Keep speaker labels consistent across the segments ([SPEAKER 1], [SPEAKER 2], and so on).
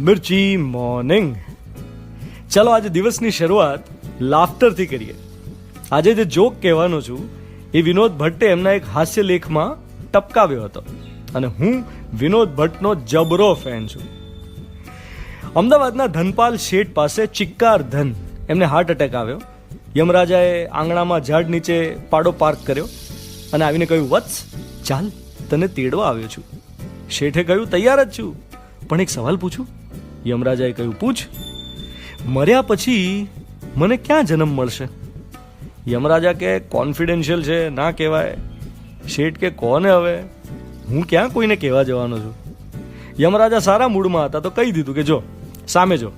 [SPEAKER 1] મિર્ચી morning. ચાલો આજે દિવસની શરૂઆત લાફ્ટરથી કરીએ. આજે જે જોક કહેવાનો છું એ વિનોદ ભટ્ટે એમના એક હાસ્ય લેખમાં ટપકાવ્યો હતો અને હું વિનોદ ભટ્ટનો જબરો ફેન છું. અમદાવાદના ધનપાલ શેઠ પાસે ચિક્કાર ધન એમને હાર્ટ એટેક આવ્યો. યમરાજાએ આંગણામાં ઝાડ નીચે પાડો પાર્ક કર્યો અને આવીને કહ્યું, વત્સ ચાલ તને તેડવા આવ્યો છું. શેઠે કહ્યું, તૈયાર જ છું, પણ એક સવાલ પૂછું? યમરાજાએ કહ્યું, પૂછ. મર્યા પછી મને ક્યાં જન્મ મળશે? યમરાજા કે કોન્ફિડેન્શિયલ છે, ના કહેવાય. શેઠ કે કોને હવે, હું ક્યાં કોઈને કહેવા જવાનો છું. યમરાજા સારા મૂડમાં હતા તો કહી દીધું કે જો સામે જો,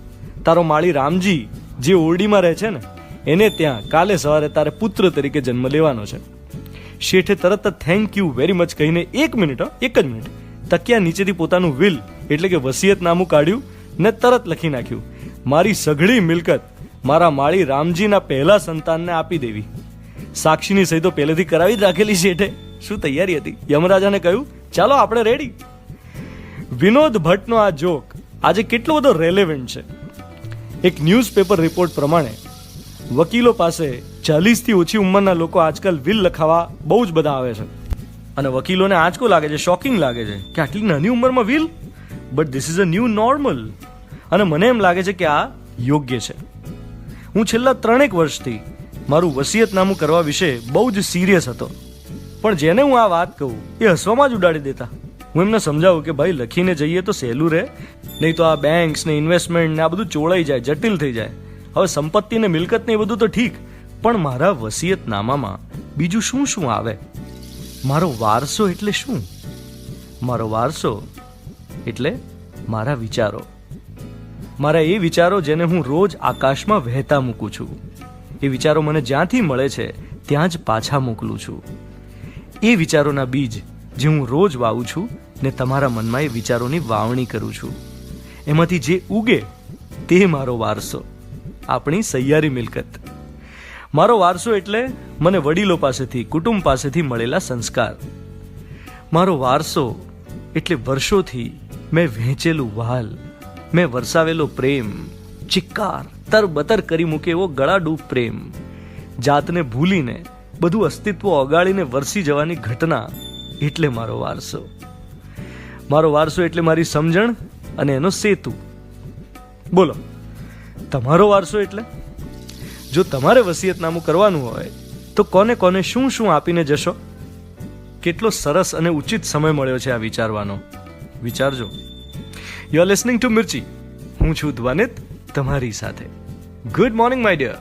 [SPEAKER 1] તારો માળી રામજી જે ઓરડીમાં રહે છે ને એને ત્યાં કાલે સવારે તારે પુત્ર તરીકે જન્મ લેવાનો છે. શેઠે તરત જ થેન્ક યુ વેરી મચ કહીને એક જ મિનિટ તકિયા નીચેથી પોતાનું વિલ એટલે કે વસિયતનામું કાઢ્યું ને તરત લખી નાખ્યું, મારી સઘળી મિલકત મારા માળી રામજીના પહેલા સંતાનને આપી દેવી. સાક્ષીની સહી તો પહેલેથી કરાવી જ રાખેલી શેઠે. શું તૈયારી હતી? યમરાજાને કહ્યું, ચાલો આપણે રેડી. વિનોદ ભટ્ટનો આ જોક આજે કેટલો બધો રેલેવન્ટ છે. એક ન્યૂઝપેપર રિપોર્ટ પ્રમાણે વકીલો પાસે 40થી ઓછી ઉંમરના લોકો આજકાલ વિલ લખાવા બહુ જ બધા આવે છે અને વકીલોને આંચકો લાગે છે, શોકિંગ લાગે છે કે આટલી નાની ઉંમરમાં will. But this is a new normal અને મને એમ લાગે છે કે આ યોગ્ય છે. હું છેલ્લા 3 વર્ષથી મારું વસિયતનામું કરવા વિશે બહુ જ સિરિયસ હતો, પણ જેને હું આ વાત કહું એ હસવામાં જ ઉડાડી દેતા. હું એમને સમજાવું કે ભાઈ લખીને જઈએ તો સહેલું રહે, નહીં તો આ બેંક્સ ને ઇન્વેસ્ટમેન્ટ ને આ બધું ચોળાઈ જાય, જટિલ થઈ જાય. હવે સંપત્તિ ને મિલકત ને એ બધું તો ઠીક, પણ મારા વસિયતનામામાં બીજું શું શું આવે? મારો વારસો એટલે શું? મારો વારસો એટલે મારા વિચારો. મારા એ વિચારો જેને હું રોજ આકાશમાં વહેતા મૂકું છું. એ વિચારો મને જ્યાંથી મળે છે ત્યાં જ પાછા મોકલું છું. એ વિચારોના બીજ જે હું રોજ વાવું છું ને તમારા મનમાં એ વિચારોની વાવણી કરું છું. એમાંથી જે ઉગે તે મારો વારસો, આપણી સહિયારી મિલકત. મારો વારસો એટલે મને વડીલો પાસેથી, કુટુંબ પાસેથી મળેલા સંસ્કાર. મારો વારસો એટલે વર્ષોથી મેં વહેંચેલું વહાલ, મેં વરસાવેલો પ્રેમ, ચિક્કાર તરબતર કરી મૂકે એવો ગળાડૂબ પ્રેમ, જાતને ભૂલીને બધું અસ્તિત્વ ઓગાળીને વરસી જવાની ઘટના એટલે મારો વારસો. મારો વારસો એટલે મારી સમજણ અને એનો સેતુ. બોલો, તમારો વારસો એટલે? જો તમારે વસિયતનામું કરવાનું હોય તો કોને કોને શું શું આપીને જશો? કેટલો સરસ અને ઉચિત સમય મળ્યો છે આ વિચારવાનો. વિચારજો. You are listening to Mirchi. હું છું ધ્વનિત તમારી સાથે. Good morning my dear.